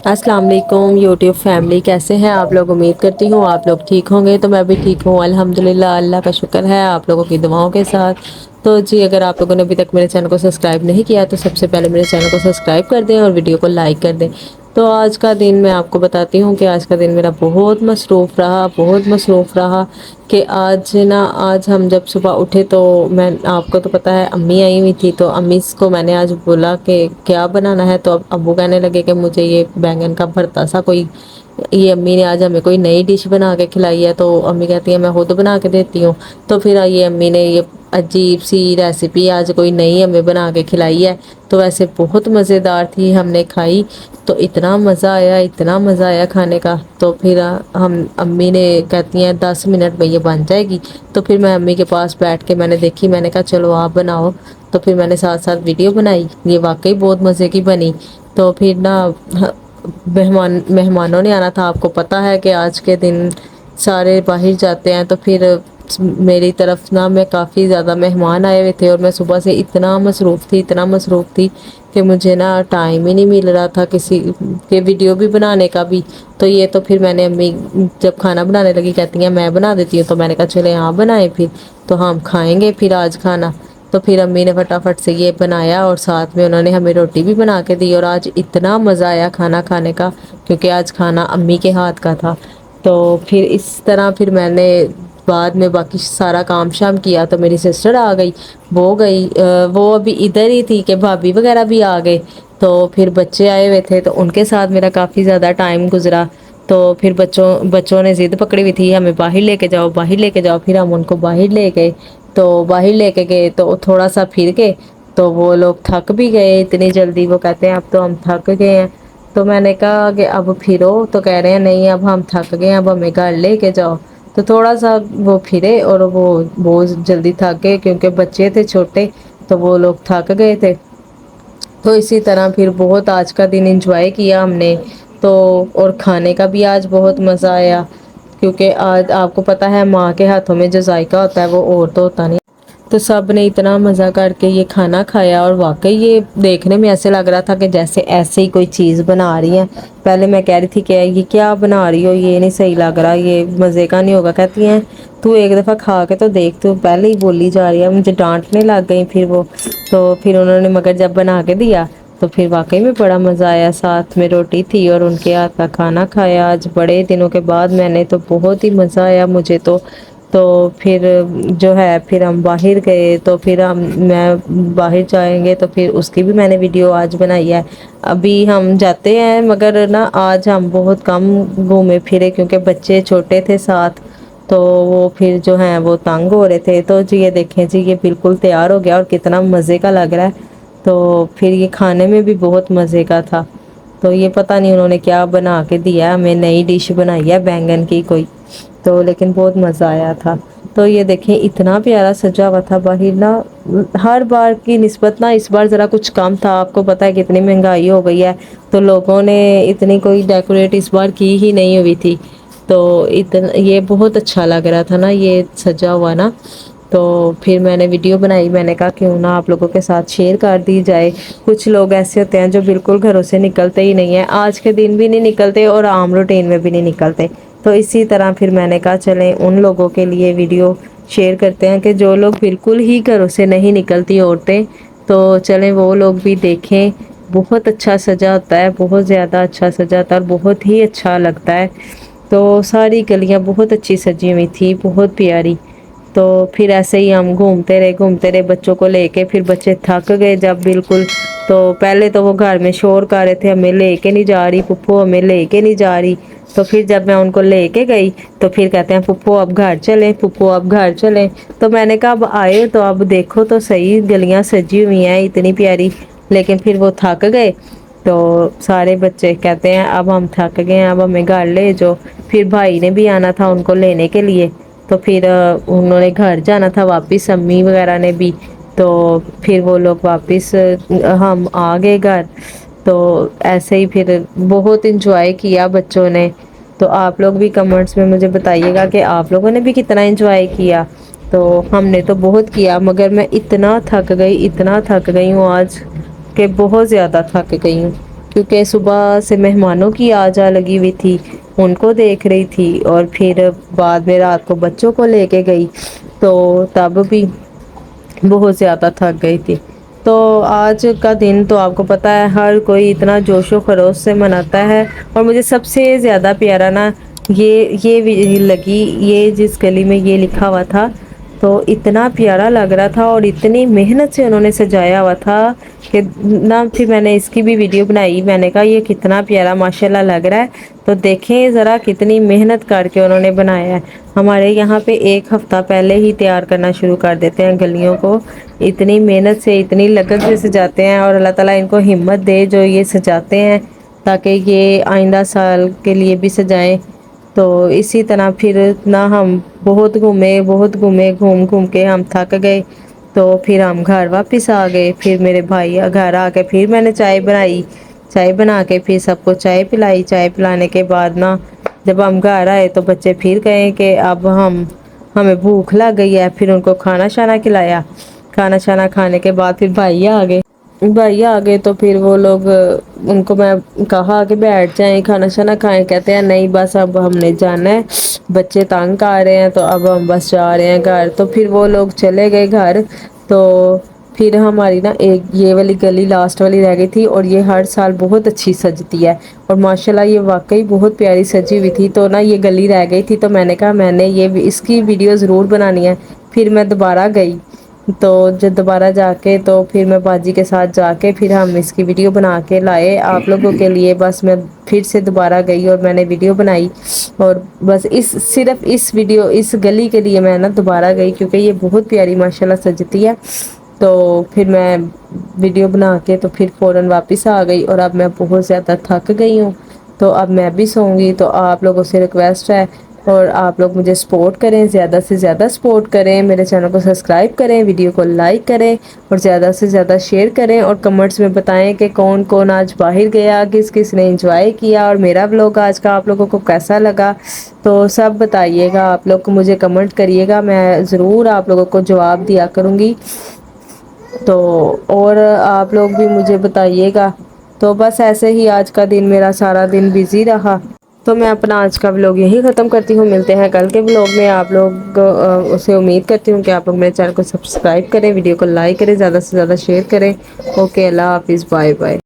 السلام علیکم YouTube family, کیسے ہیں آپ لوگ؟ امید کرتی ہوں آپ لوگ ٹھیک ہوں گے، تو میں بھی ٹھیک ہوں الحمدللہ، اللہ کا شکر ہے آپ لوگوں کی دعاؤں کے ساتھ۔ تو جی، اگر آپ لوگوں نے ابھی تک میرے چینل کو سبسکرائب نہیں کیا تو سب سے پہلے میرے چینل کو سبسکرائب کر دیں اور ویڈیو کو لائک کر دیں۔ تو آج کا دن میں آپ کو بتاتی ہوں کہ آج کا دن میرا بہت مصروف رہا کہ آج ہم جب صبح اٹھے تو میں آپ کو تو پتہ ہے امی آئی ہوئی تھی، تو امی کو میں نے آج بولا کہ کیا بنانا ہے، تو اب ابو کہنے لگے کہ مجھے یہ بینگن کا بھرتا سا کوئی، یہ امی نے آج ہمیں کوئی نئی ڈش بنا کے کھلائی ہے، تو امی کہتی ہیں میں خود بنا کے دیتی ہوں۔ تو پھر آئیے امی نے یہ عجیب سی ریسیپی آج کوئی نئی ہمیں بنا کے کھلائی ہے، تو ویسے بہت مزیدار تھی، ہم نے کھائی تو اتنا مزہ آیا کھانے کا۔ تو پھر ہم امی نے کہتی ہیں 10 منٹ میں یہ بن جائے گی، تو پھر میں امی کے پاس بیٹھ کے میں نے دیکھی، میں نے کہا چلو آپ بناؤ، تو پھر میں نے ساتھ ساتھ ویڈیو بنائی، یہ واقعی بہت مزے کی بنی۔ تو پھر نا مہمانوں نے آنا تھا، آپ کو پتہ ہے کہ آج کے دن سارے باہر جاتے ہیں، تو پھر میری طرف نا میں کافی زیادہ مہمان آئے ہوئے تھے، اور میں صبح سے اتنا مصروف تھی کہ مجھے نا ٹائم ہی نہیں مل رہا تھا کسی کے ویڈیو بھی بنانے کا بھی۔ تو یہ تو پھر میں نے امی جب کھانا بنانے لگی کہتی ہیں میں بنا دیتی ہوں، تو میں نے کہا چلے آپ بنائیں پھر، تو ہم کھائیں گے پھر آج کھانا۔ تو پھر امی نے فٹافٹ سے یہ بنایا، اور ساتھ میں انہوں نے ہمیں روٹی بھی بنا کے دی، اور آج اتنا مزہ آیا کھانا کھانے کا، کیونکہ آج کھانا امی کے ہاتھ کا تھا۔ تو پھر اس طرح پھر میں نے بعد میں باقی سارا کام شام کیا، تو میری سسٹر آ گئی، وہ ابھی ادھر ہی تھی کہ بھابھی وغیرہ بھی آ گئے، تو پھر بچے آئے ہوئے تھے تو ان کے ساتھ میرا کافی زیادہ ٹائم گزرا۔ تو پھر بچوں نے ضد پکڑی ہوئی تھی ہمیں باہر لے کے جاؤ، باہر لے کے جاؤ، پھر ہم ان کو باہر لے گئے، تو باہر لے کے گئے تو تھوڑا سا پھر کے تو وہ لوگ تھک بھی گئے اتنی جلدی، وہ کہتے ہیں اب تو ہم تھک گئے ہیں۔ تو میں نے کہا کہ اب پھرو، تو کہہ رہے ہیں نہیں اب ہم تھک گئے ہیں، اب ہمیں گھر لے کے جاؤ۔ تو تھوڑا سا وہ پھرے اور وہ بہت جلدی تھک گئے، کیونکہ بچے تھے چھوٹے، تو وہ لوگ تھک گئے تھے۔ تو اسی طرح پھر بہت آج کا دن انجوائے کیا ہم نے، تو اور کھانے کا بھی آج بہت مزہ آیا، کیونکہ آج آپ کو پتہ ہے ماں کے ہاتھوں میں جو ذائقہ ہوتا ہے وہ اور تو ہوتا نہیں۔ تو سب نے اتنا مزہ کر کے یہ کھانا کھایا، اور واقعی یہ دیکھنے میں ایسے لگ رہا تھا کہ جیسے ایسے ہی کوئی چیز بنا رہی ہیں۔ پہلے میں کہہ رہی تھی کہ یہ کیا بنا رہی ہو، یہ نہیں صحیح لگ رہا، یہ مزے کا نہیں ہوگا، کہتی ہیں تو ایک دفعہ کھا کے تو دیکھ، تو پہلے ہی بولی جا رہی ہے، مجھے ڈانٹنے لگ گئی پھر وہ۔ تو پھر انہوں نے مگر جب بنا کے دیا تو پھر واقعی میں بڑا مزہ آیا، ساتھ میں روٹی تھی اور ان کے ہاتھ کا کھانا کھایا آج بڑے دنوں کے بعد میں نے، تو بہت ہی مزہ آیا مجھے تو پھر جو ہے پھر ہم باہر گئے، تو پھر میں باہر جائیں گے تو پھر اس کی بھی میں نے ویڈیو آج بنائی ہے۔ ابھی ہم جاتے ہیں مگر نا آج ہم بہت کم گھومے پھرے، کیونکہ بچے چھوٹے تھے ساتھ، تو وہ پھر جو ہیں وہ تنگ ہو رہے تھے۔ تو جی یہ دیکھیں جی، یہ بالکل تیار ہو گیا اور کتنا مزے کا لگ رہا ہے، تو پھر یہ کھانے میں بھی بہت مزے کا تھا۔ تو یہ پتہ نہیں انہوں نے کیا بنا کے دیا، ہمیں نئی ڈش بنائی ہے بینگن کی کوئی، تو لیکن بہت مزہ آیا تھا۔ تو یہ دیکھیں اتنا پیارا سجا ہوا تھا باہر نا، ہر بار کی نسبت نا اس بار ذرا کچھ کم تھا، آپ کو پتہ ہے کتنی مہنگائی ہو گئی ہے، تو لوگوں نے اتنی کوئی ڈیکوریٹ اس بار کی ہی نہیں ہوئی تھی، تو یہ بہت اچھا لگ رہا تھا نا یہ سجا ہوا نا۔ تو پھر میں نے ویڈیو بنائی، میں نے کہا کیوں نہ آپ لوگوں کے ساتھ شیئر کر دی جائے۔ کچھ لوگ ایسے ہوتے ہیں جو بالکل گھروں سے نکلتے ہی نہیں ہیں، آج کے دن بھی نہیں نکلتے اور عام روٹین میں بھی نہیں نکلتے، تو اسی طرح پھر میں نے کہا چلیں ان لوگوں کے لیے ویڈیو شیئر کرتے ہیں کہ جو لوگ بالکل ہی گھروں سے نہیں نکلتی عورتیں، تو چلیں وہ لوگ بھی دیکھیں، بہت اچھا سجا ہوتا ہے، بہت زیادہ اچھا سجا ہوتا ہے اور بہت ہی اچھا لگتا ہے۔ تو ساری گلیاں بہت اچھی سجی ہوئی تھی، بہت پیاری۔ تو پھر ایسے ہی ہم گھومتے رہے بچوں کو لے کے، پھر بچے تھک گئے جب بالکل، تو پہلے تو وہ گھر میں شور کر رہے تھے ہمیں لے کے نہیں جا رہی پھپھو، ہمیں لے کے نہیں جا رہی، تو پھر جب میں ان کو لے کے گئی تو پھر کہتے ہیں پھپھو اب گھر چلیں، پھپھو اب گھر چلیں۔ تو میں نے کہا اب آئے تو اب دیکھو تو صحیح گلیاں سجی ہوئی ہیں اتنی پیاری، لیکن پھر وہ تھک گئے، تو سارے بچے کہتے ہیں اب ہم تھک گئے ہیں اب ہمیں گھر لے جو۔ پھر بھائی نے بھی آنا تھا ان کو لینے کے لیے، تو پھر انہوں نے گھر جانا تھا واپس، امی وغیرہ نے بھی، تو پھر وہ لوگ واپس ہم آ گئے گھر۔ تو ایسے ہی پھر بہت انجوائے کیا بچوں نے۔ تو آپ لوگ بھی کمنٹس میں مجھے بتائیے گا کہ آپ لوگوں نے بھی کتنا انجوائے کیا۔ تو ہم نے تو بہت کیا، مگر میں اتنا تھک گئی ہوں آج کہ بہت زیادہ تھک گئی ہوں۔ کیونکہ صبح سے مہمانوں کی آ جا لگی ہوئی تھی، ان کو دیکھ رہی تھی، اور پھر بعد میں رات کو بچوں کو لے کے گئی تو تب بھی بہت زیادہ تھک گئی تھی۔ تو آج کا دن تو آپ کو پتہ ہے ہر کوئی اتنا جوش و خروش سے مناتا ہے، اور مجھے سب سے زیادہ پیارا نا یہ لگی، یہ جس گلی میں یہ لکھا ہوا تھا تو اتنا پیارا لگ رہا تھا، اور اتنی محنت سے انہوں نے سجایا ہوا تھا کہ نہ پھر میں نے اس کی بھی ویڈیو بنائی، میں نے کہا یہ کتنا پیارا ماشاءاللہ لگ رہا ہے، تو دیکھیں ذرا کتنی محنت کر کے انہوں نے بنایا ہے۔ ہمارے یہاں پہ ایک ہفتہ پہلے ہی تیار کرنا شروع کر دیتے ہیں گلیوں کو، اتنی محنت سے اتنی لگن سے سجاتے ہیں، اور اللہ تعالی ان کو ہمت دے جو یہ سجاتے ہیں تاکہ یہ آئندہ سال کے لیے بھی سجائیں۔ تو اسی طرح پھر نہ ہم بہت گھومے، گھوم گھوم کے ہم تھک گئے، تو پھر ہم گھر واپس آ گئے۔ پھر میرے بھائی گھر آ کے پھر میں نے چائے بنائی، چائے بنا کے پھر سب کو چائے پلائی، چائے پلانے کے بعد نا جب ہم گھر آئے تو بچے پھر کہیں کہ اب ہمیں بھوک لگ گئی ہے، پھر ان کو کھانا شانا کھلایا، کھانا شانا کھانے کے بعد پھر بھائی آ گئے، تو پھر وہ لوگ ان کو میں کہا کہ بیٹھ جائیں کھانا شانا کھائیں، کہتے ہیں نہیں بس اب ہم نے جانا ہے، بچے تنگ آ رہے ہیں تو اب ہم بس جا رہے ہیں گھر۔ تو پھر وہ لوگ چلے گئے گھر، تو پھر ہماری نا ایک یہ والی گلی لاسٹ والی رہ گئی تھی، اور یہ ہر سال بہت اچھی سجتی ہے، اور ماشاءاللہ یہ واقعی بہت پیاری سجی ہوئی تھی، تو نا یہ گلی رہ گئی تھی، تو میں نے کہا میں نے اس کی ویڈیو ضرور بنانی ہے۔ پھر میں دوبارہ گئی، تو جب دوبارہ جا کے تو پھر میں باجی کے ساتھ جا کے پھر ہم اس کی ویڈیو بنا کے لائے آپ لوگوں کے لیے، بس میں پھر سے دوبارہ گئی اور میں نے ویڈیو بنائی، اور بس صرف اس گلی کے لیے میں نا دوبارہ گئی، کیونکہ یہ بہت پیاری ماشاءاللہ سجتی ہے۔ تو پھر میں ویڈیو بنا کے تو پھر فوراً واپس آ گئی، اور اب میں بہت زیادہ تھک گئی ہوں، تو اب میں بھی سوں گی۔ تو آپ لوگوں سے ریکویسٹ ہے، اور آپ لوگ مجھے سپورٹ کریں، زیادہ سے زیادہ سپورٹ کریں، میرے چینل کو سبسکرائب کریں، ویڈیو کو لائک کریں، اور زیادہ سے زیادہ شیئر کریں، اور کمنٹس میں بتائیں کہ کون کون آج باہر گیا، کس کس نے انجوائے کیا، اور میرا ولاگ آج کا آپ لوگوں کو کیسا لگا، تو سب بتائیے گا، آپ لوگ مجھے کمنٹ کریے گا، میں ضرور آپ لوگوں کو جواب دیا کروں گی۔ تو اور آپ لوگ بھی مجھے بتائیے گا۔ تو بس ایسے ہی آج کا دن میرا سارا دن بزی رہا، تو میں اپنا آج کا ولاگ یہی ختم کرتی ہوں، ملتے ہیں کل کے ولاگ میں۔ آپ لوگ اسے امید کرتی ہوں کہ آپ لوگ میرے چینل کو سبسکرائب کریں، ویڈیو کو لائک کریں، زیادہ سے زیادہ شیئر کریں۔ اوکے، اللہ حافظ، بائے بائے۔